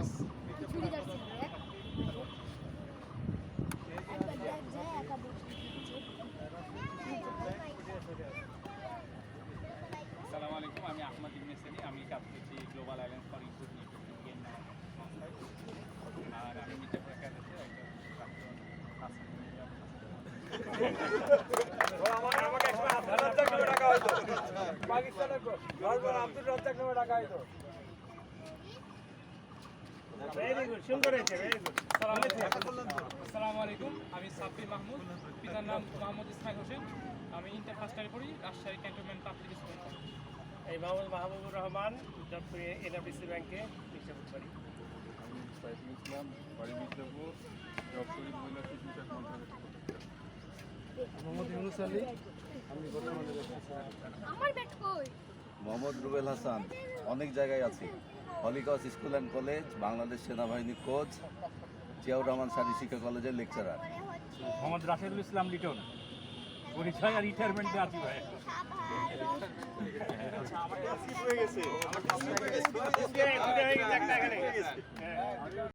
আসসালামু আলাইকুম, আমি আহমদ ইবনে সেনি। আমি কাজ করছি global alliance for inclusive nutrition game আর আমি মির্জাপুর একাডেমিতে একজন আসসালামু আলাইকুম, আমি সাব্বির মাহমুদ, পিতার নাম মোহাম্মদ ইসমাইল হোসেন। আমি ইন্টার ফার্স্ট ইয়ারে পড়ি, রাজশাহী ক্যান্টনমেন্ট পাবলিক স্কুল। এই মোহাম্মদ মাহবুবুর রহমান, জবপুর এনআরবিসি ব্যাংকে মির্জাপুর বাড়ি। আমি সাইফুল ইসলাম, বাড়ি মির্জাপুর, জবপুরি মহিলা শিশু বিকাশ মন্ত্রণালয়। মোহাম্মদ ইউনুস আলী, আমি বর্তমানে মোহাম্মদ রুবেল হাসান, অনেক জায়গায় আছি। Holy Cross school and college, Bangladesh সেনাবাহিনী কোচ, জিয়াউর রহমান শারীরিক শিক্ষা কলেজের লেকচারার। মোহাম্মদ রাশেদুল ইসলাম লিটন, পরিচয় আর রিটায়ারমেন্টে আছি ভাই। হয়ে গেছে